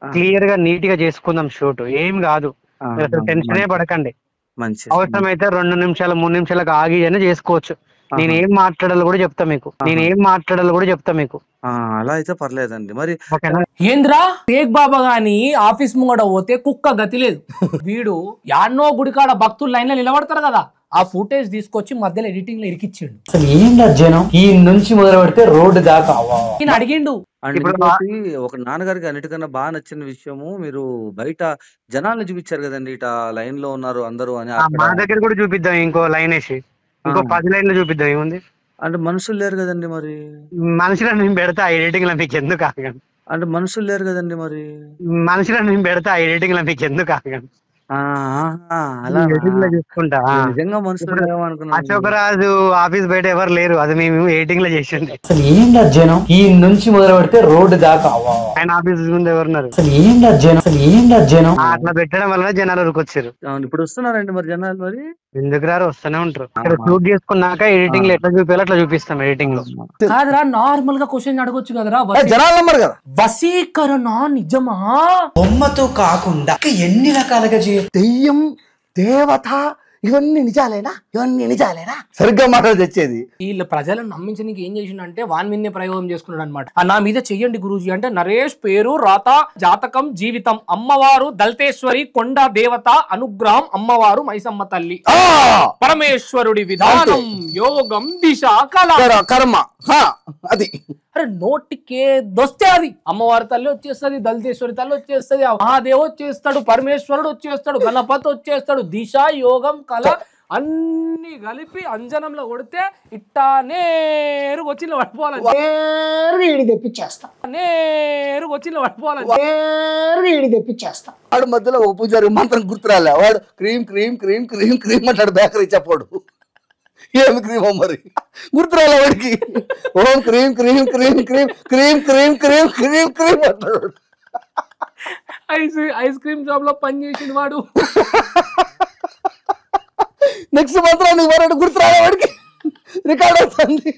Clear గా neat గా చేసుకుందాం షూట్, ఏం కాదు. మీరు అసలు టెన్షనే పడకండి. అవసరమైతే 2 నిమిషాలు 3 నిమిషాలకు ఆగి అని చేసుకోవచ్చు. నేనేం మాట్లాడాలో కూడా చెప్తా మీకు. అలా అయితే పర్లేదండి. మరి ఏంద్రా షేక్ బాబా గాని ఆఫీస్ ముంగడ పోతే కుక్క గతి లేదు. వీడు యాన్నో గుడికాడ భక్తులు లైన్ లో నిలబడతారు కదా, ఆ ఫుటేజ్ తీసుకొచ్చి మధ్యలో ఎడిటింగ్ లో ఇరికిచ్చిండు. అసలు ఏం జనం ఈ నుంచి మొదలు పెడితే రోడ్డు దాకా నేను అడిగిండు. ఒక నాన్నగారికి అన్నిటికన్నా బాగా నచ్చిన విషయము, మీరు బయట జనాలను చూపించారు కదండి, ఇట లైన్ లో ఉన్నారు అందరూ అని. మా దగ్గర కూడా చూపిద్దాం, ఇంకో లైన్ వేసి ఇంకో 10 లైన్లు చూపిద్దాం. ఏముంది అంటే మనుషులు లేరు కదండి మరి. మనుషులను నేను పెడతా ఎడిటింగ్ లో, మీకు ఎందుకు ఆగండి. అంటే మనుషులు లేరు కదండి మరి. మనుషులను నేను పెడతా ఎడిటింగ్ లో, మీకు ఎందుకు ఆగండి. చూసుకుంటా. నిజంగా మనుషులు అశోకరాజు ఆఫీస్ బయట ఎవరు లేరు, అది మేము ఎడిటింగ్ లో చేసింది. అసలు ఏం జనం ఈ నుంచి మొదలు పెడితే రోడ్డు దాకా ఆయన ఆఫీస్ ముందు ఎవరున్నారు. అసలు ఏం జనం అట్లా పెట్టడం వల్ల జనాలు ఉరికొచ్చారు. ఇప్పుడు వస్తున్నారండి మరి జనాలు. మరి ఎందుకు రారు, వస్తూనే ఉంటారు. షూట్ చేసుకున్నాక ఎడిటింగ్ లో ఎట్లా చూపించాలో అట్లా చూపిస్తాం ఎడిటింగ్ లో. కాదురా, నార్మల్ గా క్వశ్చన్ అడగొచ్చు కదరా. జనాలు నమ్మరు కదా. వశీకరణ నిజమా? బొమ్మతో కాకుండా ఎన్ని రకాలుగా దెయ్యం, దేవత, ఇవన్నీ నిజాలేనా? సరిగ్గా మాటలు తెచ్చేది. వీళ్ళ ప్రజలను నమ్మించడానికి ఏం చేసిండంటే వాన్ మీదనే ప్రయోగం చేసుకున్నాడు అనమాట. నా మీద చెయ్యండి గురూజీ అంటే, నరేష్ పేరు, రాత, జాతకం, జీవితం, అమ్మవారు దళితేశ్వరి, కొండ దేవత, అనుగ్రహం అమ్మవారు మైసమ్మ తల్లి, పరమేశ్వరుడి విధానం, యోగం, దిశ, కర్మ. అది అరే నోటికే దొస్తే అది అమ్మవారి తల్లి వచ్చేస్తుంది, దళితేశ్వరి తల్లి వచ్చేస్తుంది, మహాదేవ్ వచ్చేస్తాడు, పరమేశ్వరుడు వచ్చేస్తాడు, గణపతి వచ్చేస్తాడు, దిశ, యోగం, కళ అన్ని కలిపి అంజనంలో కొడితే ఇట్టా నేరు వచ్చి పడిపోవాలి. వాడు మధ్యలో ఓ పూజారి మంత్రం గుర్తురాలే, వాడు క్రీమ్ క్రీమ్ క్రీమ్ క్రీమ్ క్రీమ్ అంటాడు. బేకరీ చెప్పాడు ఏమి క్రీమో మరి గుర్తురాలే వాడికి. ఓం క్రీమ్ క్రీమ్ క్రీమ్ క్రీమ్ క్రీమ్ క్రీమ్ క్రీమ్ క్రీమ్ క్రీమ్ అంటాడు. ఐస్ క్రీమ్ షాప్ లో పని చేసిన వాడు. నెక్స్ట్ మంత్రానికి మరొకటి గుర్తురాలే వాడికి. రికార్డ్ అవుతుంది.